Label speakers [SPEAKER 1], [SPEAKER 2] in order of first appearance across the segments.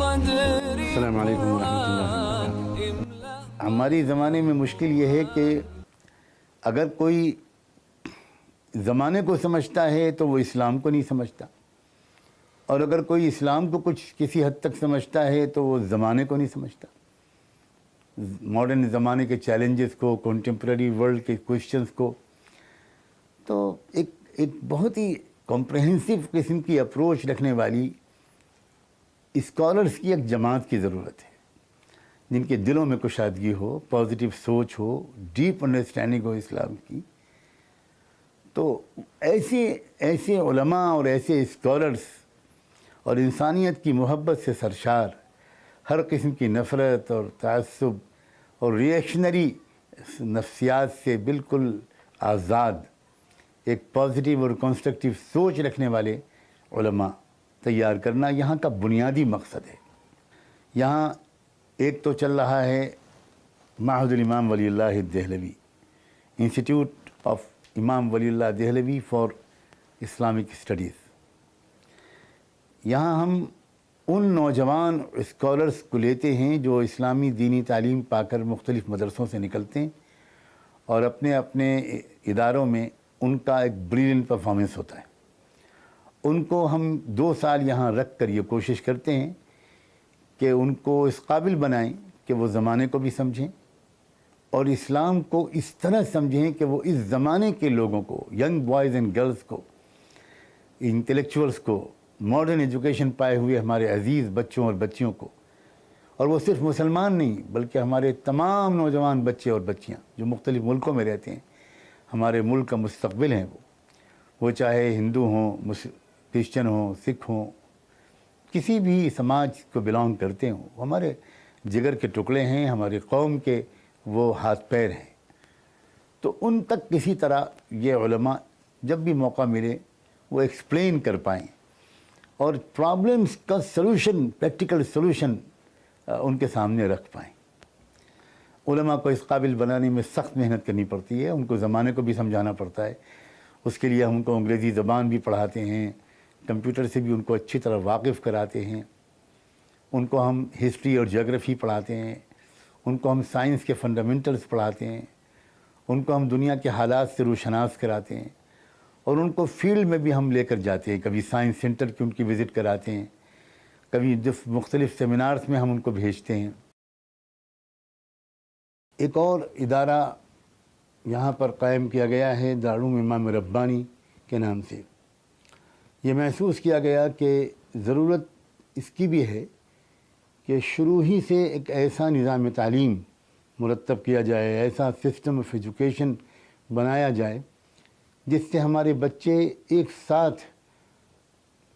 [SPEAKER 1] السلام علیکم ورحمۃ اللہ وبرکاتہ۔ ہماری زمانے میں مشکل یہ ہے کہ اگر کوئی زمانے کو سمجھتا ہے تو وہ اسلام کو نہیں سمجھتا، اور اگر کوئی اسلام کو کسی حد تک سمجھتا ہے تو وہ زمانے کو نہیں سمجھتا، ماڈرن زمانے کے چیلنجز کو، کنٹمپریری ورلڈ کے کوشچنز کو۔ تو ایک بہت ہی کمپریہنسو قسم کی اپروچ رکھنے والی اسکالرز کی ایک جماعت کی ضرورت ہے، جن کے دلوں میں کشادگی ہو، پازیٹیو سوچ ہو، ڈیپ انڈرسٹینڈنگ ہو اسلام کی۔ تو ایسے علماء اور ایسے اسکالرز اور انسانیت کی محبت سے سرشار، ہر قسم کی نفرت اور تعصب اور ریئیکشنری نفسیات سے بالکل آزاد ایک پازیٹیو اور کنسٹرکٹیو سوچ رکھنے والے علماء تیار کرنا یہاں کا بنیادی مقصد ہے۔ یہاں ایک تو چل رہا ہے معہد الامام ولی اللہ دہلوی، انسٹیٹیوٹ آف امام ولی اللہ دہلوی فار اسلامک اسٹڈیز۔ یہاں ہم ان نوجوان اسکالرز کو لیتے ہیں جو اسلامی دینی تعلیم پا کر مختلف مدرسوں سے نکلتے ہیں، اور اپنے اداروں میں ان کا ایک بریلینٹ پرفارمنس ہوتا ہے۔ ان کو ہم 2 سال یہاں رکھ کر یہ کوشش کرتے ہیں کہ ان کو اس قابل بنائیں کہ وہ زمانے کو بھی سمجھیں اور اسلام کو اس طرح سمجھیں کہ وہ اس زمانے کے لوگوں کو، ینگ بوائز اینڈ گرلز کو، انٹلیکچوئلز کو، ماڈرن ایجوکیشن پائے ہوئے ہمارے عزیز بچوں اور بچیوں کو، اور وہ صرف مسلمان نہیں بلکہ ہمارے تمام نوجوان بچے اور بچیاں جو مختلف ملکوں میں رہتے ہیں، ہمارے ملک کا مستقبل ہیں، وہ چاہے ہندو ہوں، کرسچن ہوں، سکھ ہوں، کسی بھی سماج کو بلانگ کرتے ہوں، وہ ہمارے جگر کے ٹکڑے ہیں، ہماری قوم کے وہ ہاتھ پیر ہیں۔ تو ان تک کسی طرح یہ علماء جب بھی موقع ملے وہ ایکسپلین کر پائیں اور پرابلمس کا سلوشن، پریکٹیکل سلوشن ان کے سامنے رکھ پائیں۔ علماء کو اس قابل بنانے میں سخت محنت کرنی پڑتی ہے، ان کو زمانے کو بھی سمجھانا پڑتا ہے۔ اس کے لیے ہم ان کو انگریزی زبان بھی پڑھاتے ہیں، کمپیوٹر سے بھی ان کو اچھی طرح واقف کراتے ہیں، ان کو ہم ہسٹری اور جیوگرافی پڑھاتے ہیں، ان کو ہم سائنس کے فنڈامنٹلز پڑھاتے ہیں، ان کو ہم دنیا کے حالات سے روشناس کراتے ہیں، اور ان کو فیلڈ میں بھی ہم لے کر جاتے ہیں، کبھی سائنس سینٹر کی ان کی وزٹ کراتے ہیں، کبھی مختلف سیمینارز میں ہم ان کو بھیجتے ہیں۔ ایک اور ادارہ یہاں پر قائم کیا گیا ہے دارالعلوم امام ربانی کے نام سے۔ یہ محسوس کیا گیا کہ ضرورت اس کی بھی ہے کہ شروع ہی سے ایک ایسا نظام تعلیم مرتب کیا جائے، ایسا سسٹم آف ایجوکیشن بنایا جائے جس سے ہمارے بچے ایک ساتھ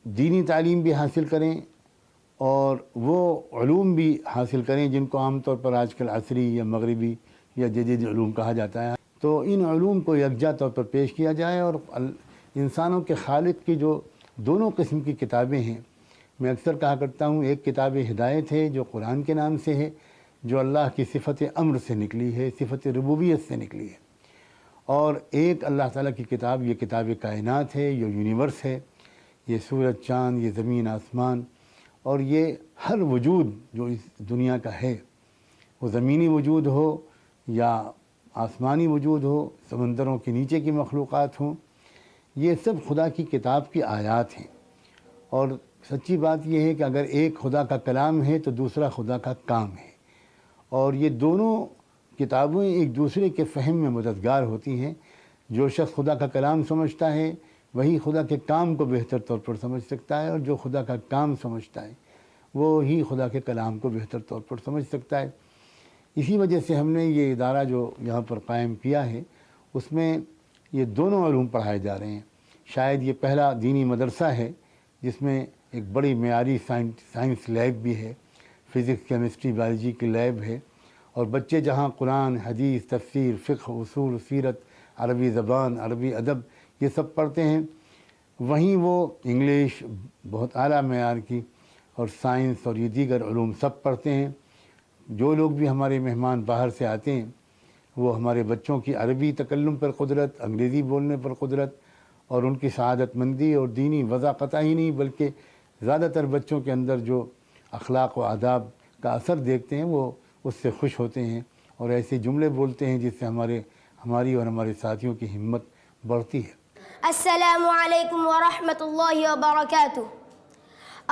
[SPEAKER 1] دینی تعلیم بھی حاصل کریں اور وہ علوم بھی حاصل کریں جن کو عام طور پر آج کل عصری یا مغربی یا جدید علوم کہا جاتا ہے۔ تو ان علوم کو یکجا طور پر پیش کیا جائے، اور انسانوں کے خالق کی جو دونوں قسم کی کتابیں ہیں، میں اکثر کہا کرتا ہوں، ایک کتاب ہدایت ہے جو قرآن کے نام سے ہے، جو اللہ کی صفت امر سے نکلی ہے، صفت ربوبیت سے نکلی ہے، اور ایک اللہ تعالیٰ کی کتاب، یہ کتاب کائنات ہے، یہ یونیورس ہے، یہ سورج، چاند، یہ زمین، آسمان، اور یہ ہر وجود جو اس دنیا کا ہے، وہ زمینی وجود ہو یا آسمانی وجود ہو، سمندروں کے نیچے کی مخلوقات ہوں، یہ سب خدا کی کتاب کی آیات ہیں۔ اور سچی بات یہ ہے کہ اگر ایک خدا کا کلام ہے تو دوسرا خدا کا کام ہے، اور یہ دونوں کتابیں ایک دوسرے کے فہم میں مددگار ہوتی ہیں۔ جو شخص خدا کا کلام سمجھتا ہے وہی خدا کے کام کو بہتر طور پر سمجھ سکتا ہے، اور جو خدا کا کام سمجھتا ہے وہ ہی خدا کے کلام کو بہتر طور پر سمجھ سکتا ہے۔ اسی وجہ سے ہم نے یہ ادارہ جو یہاں پر قائم کیا ہے، اس میں یہ دونوں علوم پڑھائے جا رہے ہیں۔ شاید یہ پہلا دینی مدرسہ ہے جس میں ایک بڑی معیاری سائنس لیب بھی ہے، فزکس، کیمسٹری، بایولوجی کی لیب ہے، اور بچے جہاں قرآن، حدیث، تفسیر، فقہ، اصول، سیرت، عربی زبان، عربی ادب یہ سب پڑھتے ہیں، وہیں وہ انگلش بہت اعلیٰ معیار کی اور سائنس اور یہ دیگر علوم سب پڑھتے ہیں۔ جو لوگ بھی ہمارے مہمان باہر سے آتے ہیں وہ ہمارے بچوں کی عربی تکلم پر قدرت، انگریزی بولنے پر قدرت اور ان کی سعادت مندی اور دینی وضع قطع ہی نہیں، بلکہ زیادہ تر بچوں کے اندر جو اخلاق و آداب کا اثر دیکھتے ہیں وہ اس سے خوش ہوتے ہیں اور ایسے جملے بولتے ہیں جس سے ہماری اور ہمارے ساتھیوں کی ہمت بڑھتی ہے۔
[SPEAKER 2] السلام علیکم ورحمۃ اللہ وبرکاتہ۔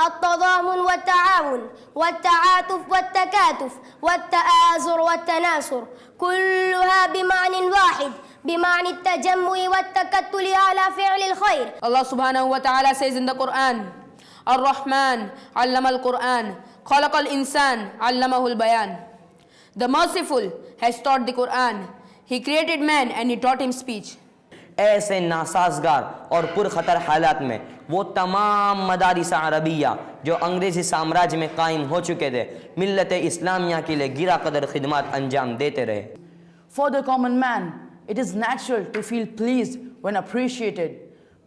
[SPEAKER 2] التضامن والتعاون والتعاطف والتكاتف والتآزر والتناصر كلها بمعنى واحد، بمعنى التجمع والتكتل على فعل الخير.
[SPEAKER 3] Allah subhanahu wa ta'ala says in the Quran, Ar-Rahman allama al-Quran, khalaqa al-insan allamahu al-bayan. The merciful has taught the Quran. He created man and he taught him speech.
[SPEAKER 4] ایسے ناسازگار اور پرخطر حالات میں وہ تمام مدارس عربیہ جو انگریزی سامراج میں قائم ہو چکے تھے ملت اسلامیہ کے لیے گرا قدر خدمات انجام دیتے رہے۔
[SPEAKER 5] For the common man, it is natural to feel pleased when appreciated.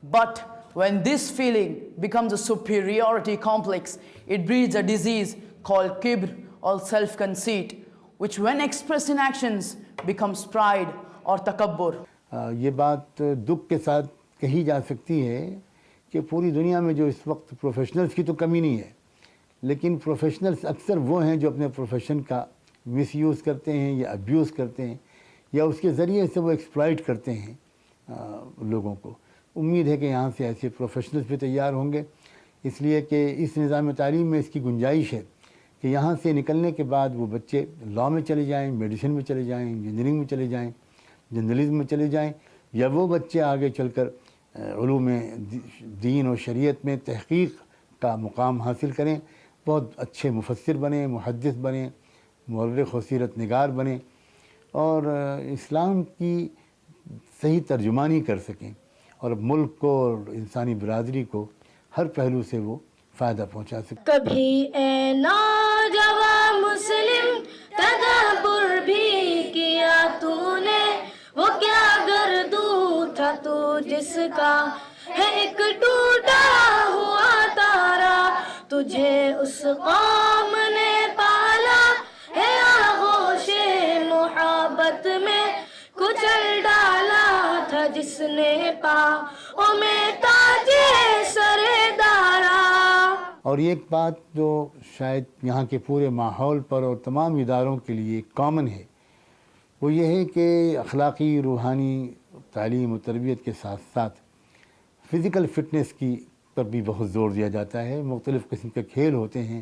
[SPEAKER 5] But when this feeling becomes a superiority complex, it breeds a disease called kibr or self-conceit, which when expressed in actions becomes pride or takabbur.
[SPEAKER 1] یہ بات دکھ کے ساتھ کہی جا سکتی ہے کہ پوری دنیا میں جو اس وقت پروفیشنلز کی تو کمی نہیں ہے، لیکن پروفیشنلز اکثر وہ ہیں جو اپنے پروفیشن کا مس یوز کرتے ہیں یا ابیوز کرتے ہیں یا اس کے ذریعے سے وہ ایکسپلائٹ کرتے ہیں لوگوں کو۔ امید ہے کہ یہاں سے ایسے پروفیشنلز بھی تیار ہوں گے، اس لیے کہ اس نظام تعلیم میں اس کی گنجائش ہے کہ یہاں سے نکلنے کے بعد وہ بچے لاء میں چلے جائیں، میڈیسن میں چلے جائیں، انجینئرنگ میں چلے جائیں، جرنلزم میں چلے جائیں، یا وہ بچے آگے چل کر علوم دین اور شریعت میں تحقیق کا مقام حاصل کریں، بہت اچھے مفسر بنیں، محدث بنیں، مورخ و سیرت نگار بنیں اور اسلام کی صحیح ترجمانی کر سکیں اور ملک کو اور انسانی برادری کو ہر پہلو سے وہ فائدہ پہنچا سکیں۔
[SPEAKER 2] کبھی اے نوجوان مسلم تدبر بھی کیا تو نے، وہ کیا گردو تھا تو جس کا ہے ایک ٹوٹا ہوا تارا، تجھے اس قوم نے پالا ہے آغوش محبت میں، کچل ڈالا تھا جس نے پاؤں میں تاج سر دارا۔
[SPEAKER 1] اور ایک بات جو شاید یہاں کے پورے ماحول پر اور تمام اداروں کے لیے کامن ہے وہ یہ ہے کہ اخلاقی روحانی تعلیم و تربیت کے ساتھ ساتھ فزیکل فٹنس کی پر بھی بہت زور دیا جاتا ہے۔ مختلف قسم کے کھیل ہوتے ہیں،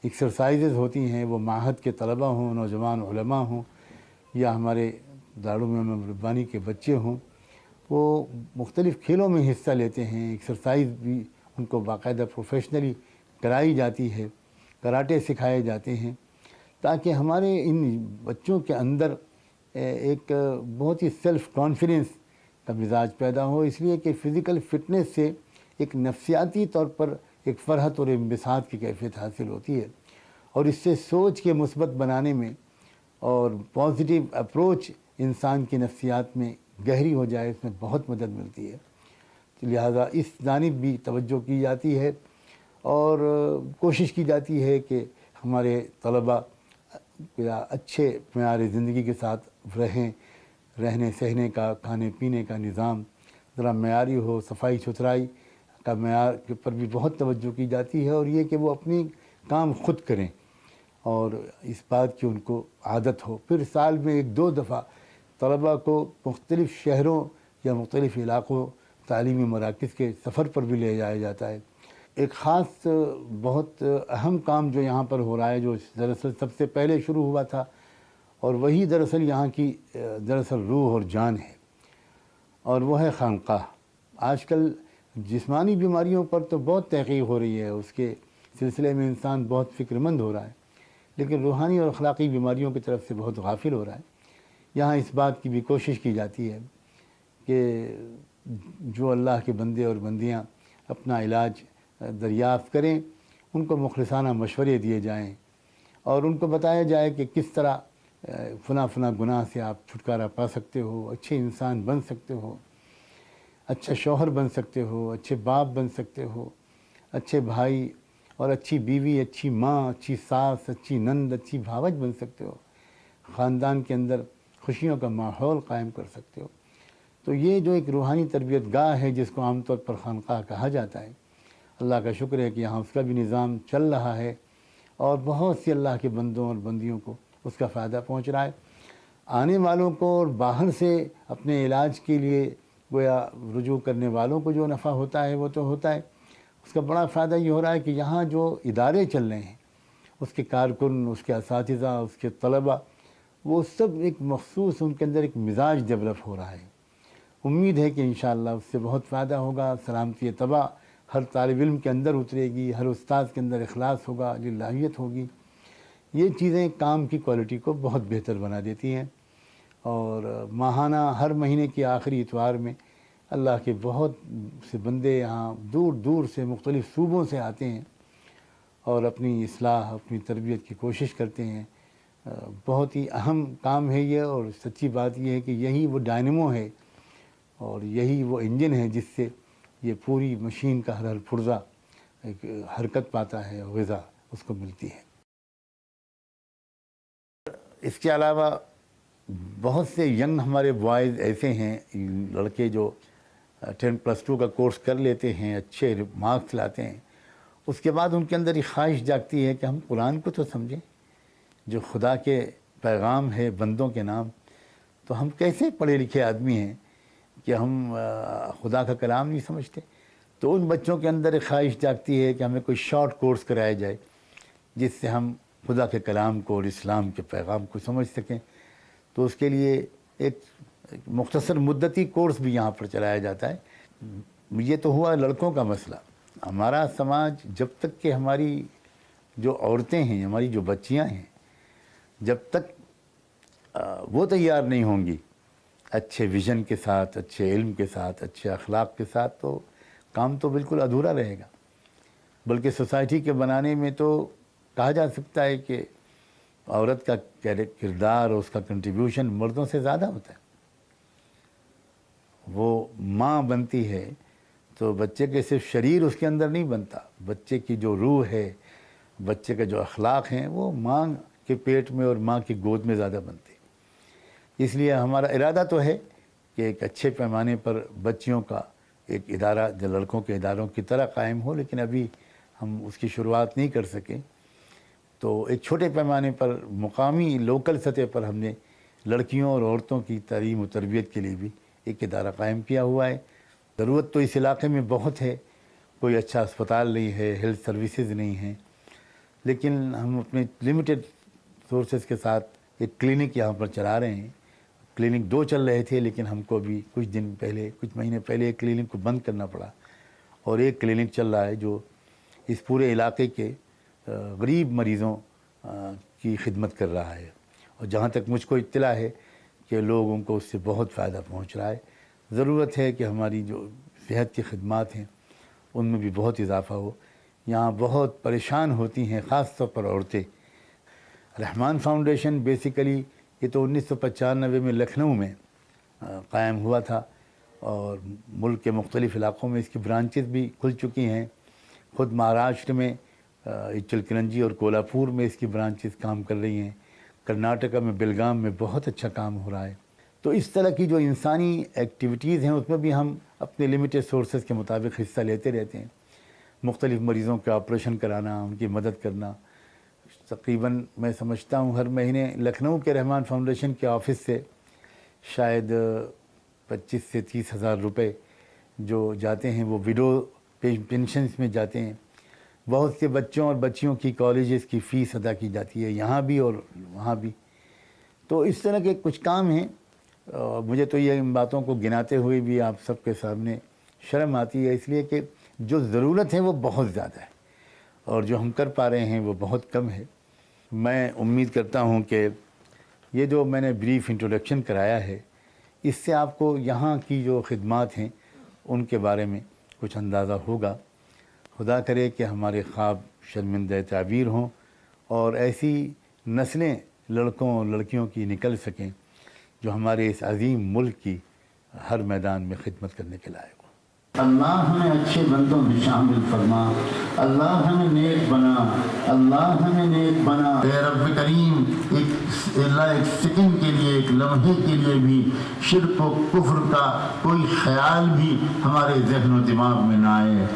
[SPEAKER 1] ایکسرسائزز ہوتی ہیں، وہ معہد کے طلبہ ہوں، نوجوان علماء ہوں یا ہمارے دارالعلوم ربانی کے بچے ہوں، وہ مختلف کھیلوں میں حصہ لیتے ہیں۔ ایکسرسائز بھی ان کو باقاعدہ پروفیشنلی کرائی جاتی ہے، کراٹے سکھائے جاتے ہیں تاکہ ہمارے ان بچوں کے اندر ایک بہت ہی سیلف کانفیڈنس کا مزاج پیدا ہو، اس لیے کہ فزیکل فٹنس سے ایک نفسیاتی طور پر ایک فرحت اور انبساط کی کیفیت حاصل ہوتی ہے اور اس سے سوچ کے مثبت بنانے میں اور پازیٹیو اپروچ انسان کی نفسیات میں گہری ہو جائے، اس میں بہت مدد ملتی ہے۔ لہذا اس جانب بھی توجہ کی جاتی ہے اور کوشش کی جاتی ہے کہ ہمارے طلباء اچھے معیار زندگی کے ساتھ رہنے سہنے کا، کھانے پینے کا نظام ذرا معیاری ہو، صفائی ستھرائی کا معیار پر بھی بہت توجہ کی جاتی ہے اور یہ کہ وہ اپنی کام خود کریں اور اس بات کی ان کو عادت ہو۔ پھر سال میں 1-2 دفعہ طلباء کو مختلف شہروں یا مختلف علاقوں تعلیمی مراکز کے سفر پر بھی لے جایا جاتا ہے۔ ایک خاص بہت اہم کام جو یہاں پر ہو رہا ہے، جو دراصل سب سے پہلے شروع ہوا تھا اور وہی دراصل یہاں کی روح اور جان ہے، اور وہ ہے خانقاہ۔ آج کل جسمانی بیماریوں پر تو بہت تحقیق ہو رہی ہے، اس کے سلسلے میں انسان بہت فکر مند ہو رہا ہے، لیکن روحانی اور اخلاقی بیماریوں کی طرف سے بہت غافل ہو رہا ہے۔ یہاں اس بات کی بھی کوشش کی جاتی ہے کہ جو اللہ کے بندے اور بندیاں اپنا علاج دریافت کریں ان کو مخلصانہ مشورے دیے جائیں اور ان کو بتایا جائے کہ کس طرح فلاں گناہ سے آپ چھٹکارا پا سکتے ہو، اچھے انسان بن سکتے ہو، اچھا شوہر بن سکتے ہو، اچھے باپ بن سکتے ہو، اچھے بھائی اور اچھی بیوی، اچھی ماں، اچھی ساس، اچھی نند، اچھی بھاوج بن سکتے ہو، خاندان کے اندر خوشیوں کا ماحول قائم کر سکتے ہو۔ تو یہ جو ایک روحانی تربیت گاہ ہے جس کو عام طور پر خانقاہ کہا جاتا ہے، اللہ کا شکر ہے کہ یہاں اس کا بھی نظام چل رہا ہے اور بہت سی اللہ کے بندوں اور بندیوں کو اس کا فائدہ پہنچ رہا ہے۔ آنے والوں کو اور باہر سے اپنے علاج کے لیے گویا رجوع کرنے والوں کو جو نفع ہوتا ہے وہ تو ہوتا ہے، اس کا بڑا فائدہ یہ ہو رہا ہے کہ یہاں جو ادارے چل رہے ہیں اس کے کارکن، اس کے اساتذہ، اس کے طلباء، وہ سب ایک مخصوص ان کے اندر ایک مزاج ڈیولپ ہو رہا ہے۔ امید ہے کہ انشاءاللہ اس سے بہت فائدہ ہوگا، سلامتی طبع ہر طالب علم کے اندر اترے گی، ہر استاد کے اندر اخلاص ہوگا، للہیت ہوگی۔ یہ چیزیں کام کی کوالٹی کو بہت بہتر بنا دیتی ہیں، اور ماہانہ ہر مہینے کی آخری اتوار میں اللہ کے بہت سے بندے یہاں دور دور سے مختلف صوبوں سے آتے ہیں اور اپنی اصلاح، اپنی تربیت کی کوشش کرتے ہیں۔ بہت ہی اہم کام ہے یہ، اور سچی بات یہ ہے کہ یہی وہ ڈائنمو ہے اور یہی وہ انجن ہے جس سے یہ پوری مشین کا ہر پرزہ ایک حرکت پاتا ہے، غذا اس کو ملتی ہے۔ اس کے علاوہ بہت سے ینگ ہمارے بوائز ایسے ہیں، لڑکے جو 10+2 کا کورس کر لیتے ہیں، اچھے مارکس لاتے ہیں، اس کے بعد ان کے اندر ایک خواہش جاگتی ہے کہ ہم قرآن کو تو سمجھیں، جو خدا کے پیغام ہے بندوں کے نام، تو ہم کیسے پڑھے لکھے آدمی ہیں کہ ہم خدا کا کلام نہیں سمجھتے۔ تو ان بچوں کے اندر ایک خواہش جاگتی ہے کہ ہمیں کوئی شارٹ کورس کرایا جائے جس سے ہم خدا کے کلام کو اور اسلام کے پیغام کو سمجھ سکیں۔ تو اس کے لیے ایک مختصر مدتی کورس بھی یہاں پر چلایا جاتا ہے۔ یہ تو ہوا لڑکوں کا مسئلہ۔ ہمارا سماج جب تک کہ ہماری جو عورتیں ہیں، ہماری جو بچیاں ہیں، جب تک وہ تیار نہیں ہوں گی اچھے ویژن کے ساتھ، اچھے علم کے ساتھ، اچھے اخلاق کے ساتھ، تو کام تو بالکل ادھورا رہے گا۔ بلکہ سوسائٹی کے بنانے میں تو کہا جا سکتا ہے کہ عورت کا کردار اور اس کا کنٹریبیوشن مردوں سے زیادہ ہوتا ہے۔ وہ ماں بنتی ہے تو بچے کے صرف شریر اس کے اندر نہیں بنتا، بچے کی جو روح ہے، بچے کے جو اخلاق ہیں، وہ ماں کے پیٹ میں اور ماں کی گود میں زیادہ بنتے ہیں۔ اس لیے ہمارا ارادہ تو ہے کہ ایک اچھے پیمانے پر بچیوں کا ایک ادارہ جو لڑکوں کے اداروں کی طرح قائم ہو، لیکن ابھی ہم اس کی شروعات نہیں کر سکے۔ تو ایک چھوٹے پیمانے پر مقامی لوکل سطح پر ہم نے لڑکیوں اور عورتوں کی تعلیم و تربیت کے لیے بھی ایک ادارہ قائم کیا ہوا ہے۔ ضرورت تو اس علاقے میں بہت ہے، کوئی اچھا اسپتال نہیں ہے، ہیلتھ سروسز نہیں ہیں، لیکن ہم اپنے لمیٹڈ سورسز کے ساتھ ایک کلینک یہاں پر چلا رہے ہیں۔ کلینک 2 چل رہے تھے، لیکن ہم کو ابھی کچھ مہینے پہلے ایک کلینک کو بند کرنا پڑا، اور ایک کلینک چل رہا ہے جو اس پورے علاقے کے غریب مریضوں کی خدمت کر رہا ہے، اور جہاں تک مجھ کو اطلاع ہے کہ لوگوں کو اس سے بہت فائدہ پہنچ رہا ہے۔ ضرورت ہے کہ ہماری جو صحت کی خدمات ہیں ان میں بھی بہت اضافہ ہو۔ یہاں بہت پریشان ہوتی ہیں، خاص طور پر عورتیں۔ رحمان فاؤنڈیشن بیسیکلی یہ تو 1995 میں لکھنؤ میں قائم ہوا تھا، اور ملک کے مختلف علاقوں میں اس کی برانچز بھی کھل چکی ہیں۔ خود مہاراشٹر میں اچلکرنجی اور کولہاپور میں اس کی برانچز کام کر رہی ہیں۔ کرناٹکا میں بیلگام میں بہت اچھا کام ہو رہا ہے۔ تو اس طرح کی جو انسانی ایکٹیویٹیز ہیں اس میں بھی ہم اپنے لمیٹڈ سورسز کے مطابق حصہ لیتے رہتے ہیں۔ مختلف مریضوں کے آپریشن کرانا، ان کی مدد کرنا۔ تقریباً میں سمجھتا ہوں ہر مہینے لکھنؤ کے رحمان فاؤنڈیشن کے آفس سے شاید 25 سے 30 ہزار روپے جو جاتے ہیں وہ ویڈو پینشنز میں جاتے ہیں۔ بہت سے بچوں اور بچیوں کی کالجز کی فیس ادا کی جاتی ہے، یہاں بھی اور وہاں بھی۔ تو اس طرح کے کچھ کام ہیں۔ مجھے تو یہ ان باتوں کو گناتے ہوئے بھی آپ سب کے سامنے شرم آتی ہے، اس لیے کہ جو ضرورت ہے وہ بہت زیادہ ہے، اور جو ہم کر پا رہے ہیں وہ بہت کم ہے۔ میں امید کرتا ہوں کہ یہ جو میں نے بریف انٹروڈکشن کرایا ہے، اس سے آپ کو یہاں کی جو خدمات ہیں ان کے بارے میں کچھ اندازہ ہوگا۔ خدا کرے کہ ہمارے خواب شرمندہ تعبیر ہوں، اور ایسی نسلیں لڑکوں اور لڑکیوں کی نکل سکیں جو ہمارے اس عظیم ملک کی ہر میدان میں خدمت کرنے کے لائق ہوں۔
[SPEAKER 6] اللہ ہمیں اچھے بندوں میں شامل فرما، اللہ ہمیں نیک بنا، اللہ ہمیں نیک بنا۔ اے رب کریم، ایک سیکنڈ کے لیے، ایک لمحے کے لیے بھی شرک و کفر کا کوئی خیال بھی ہمارے ذہن و دماغ میں نہ آئے۔